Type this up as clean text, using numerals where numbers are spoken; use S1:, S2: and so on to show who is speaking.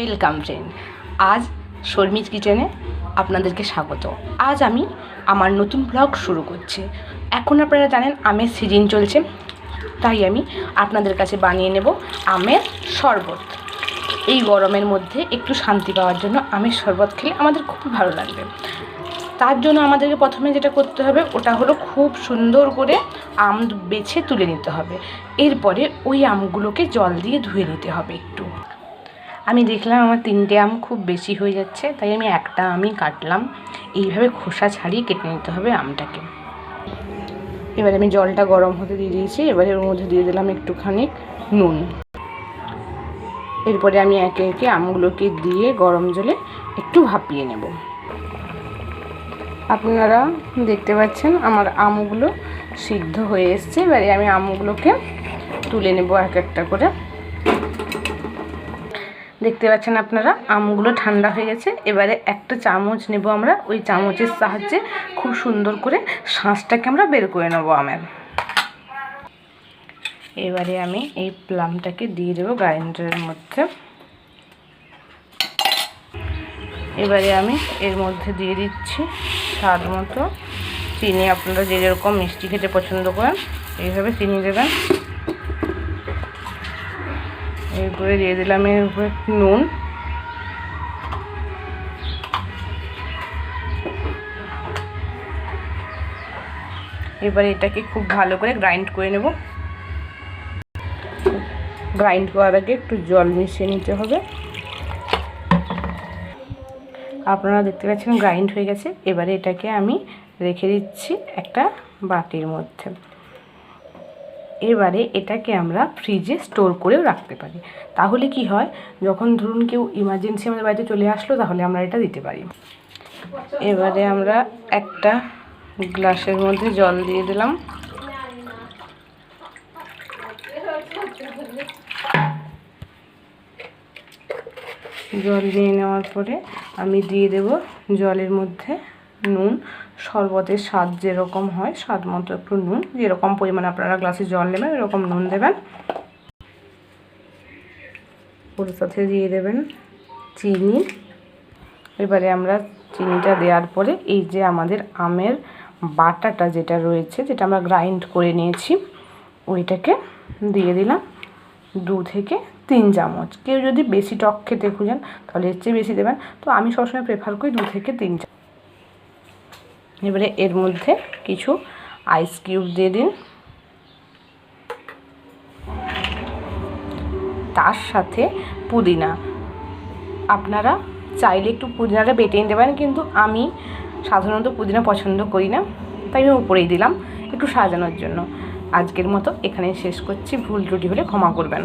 S1: Welcome friend, আজ শর্মিজ কিচেনে আপনাদেরকে স্বাগত। আজ আমি আমার নতুন ব্লগ শুরু করছি। এখন আপনারা জানেন আমের সিজন চলছে, তাই আমি আপনাদের কাছে বানিয়ে নেব আমের শরবত। এই গরমের মধ্যে একটু শান্তি পাওয়ার জন্য আমের শরবত খেলে আমাদের খুব ভালো লাগবে। তার জন্য আমাদেরকে প্রথমে যেটা করতে হবে ওটা হলো খুব সুন্দর করে আম বেছে তুলে নিতে হবে। এরপরে ওই আমগুলোকে জল দিয়ে ধুয়ে নিতে হবে একটু। আমি দেখলাম আমার 3টে আম খুব বেশি হয়ে যাচ্ছে, তাই আমি একটা আমই কাটলাম। এইভাবে খোসা ছাড়িয়ে কেটে নিতে হবে আমটাকে। এবারে আমি জলটা গরম হতে দিয়ে দিয়েছি। এবারে ওর মধ্যে দিয়ে দিলাম একটুখানি নুন। এরপরে আমি একে একে আমগুলোকে দিয়ে গরম জলে একটু ভাপিয়ে নেব। আপনারা দেখতে পাচ্ছেন আমার আমগুলো সিদ্ধ হয়ে এসছে। এবারে আমি আমগুলোকে তুলে নেব এক একটা করে। দেখতে পাচ্ছেন আপনারা আমগুলো ঠান্ডা হয়ে গেছে। এবারে একটা চামচ নেব আমরা, ওই চামচের সাহায্যে খুব সুন্দর করে শাঁসটাকে আমরা বের করে নেব আমের। এবারে আমি এই প্লামটাকে দিয়ে দেবো গ্রাইন্ডারের মধ্যে। এবারে আমি এর মধ্যে দিয়ে দিচ্ছি স্বাদ মতো চিনি। আপনারা যে যেরকম মিষ্টি খেতে পছন্দ করেন এইভাবে চিনি দেবেন। এরপরে দিয়ে দিলাম এর উপরে নুন। এবারে এটাকে খুব ভালো করে গ্রাইন্ড করে নেব। গ্রাইন্ড করার আগে একটু জল মিশিয়ে নিতে হবে। আপনারা দেখতে পাচ্ছেন গ্রাইন্ড হয়ে গেছে। এবারে এটাকে আমি রেখে দিচ্ছি একটা বাটির মধ্যে। এবারে এটাকে আমরা ফ্রিজে স্টোর করেও রাখতে পারি। তাহলে কি হয়, যখন ধরুন কেউ ইমার্জেন্সি আমাদের বাড়িতে চলে আসলো, তাহলে আমরা এটা দিতে পারি। এবারে আমরা একটা গ্লাসের মধ্যে জল দিয়ে দিলাম। জল দিয়ে নেওয়ার পরে আমি দিয়ে দেব জলের মধ্যে নুন। শরবতের স্বাদ যেরকম হয় স্বাদ মতো একটু নুন, যেরকম পরিমাণে আপনারা গ্লাসে জল নেবেন এরকম নুন দেবেন। ওর সাথে দিয়ে দেবেন চিনি। এবারে আমরা চিনিটা দেওয়ার পরে এই যে আমাদের আমের বাটাটা যেটা রয়েছে, যেটা আমরা গ্রাইন্ড করে নিয়েছি, ওইটাকে দিয়ে দিলাম 2 থেকে 3 চামচ। কেউ যদি বেশি টক খেতে খুঁজেন তাহলে এর চেয়ে বেশি দেবেন, তো আমি সবসময় প্রেফার করি 2 থেকে 3 চামচ। এবারে এর মধ্যে কিছু আইস কিউব দিয়ে দিন। তার সাথে পুদিনা। আপনারা চাইলে একটু পুদিনাটা বেটে নিতে পারেন, কিন্তু আমি সাধারণত পুদিনা পছন্দ করি না, তাই আমি উপরেই দিলাম একটু সাজানোর জন্য। আজকের মতো এখানেই শেষ করছি। ভুল ত্রুটি হলে ক্ষমা করবেন।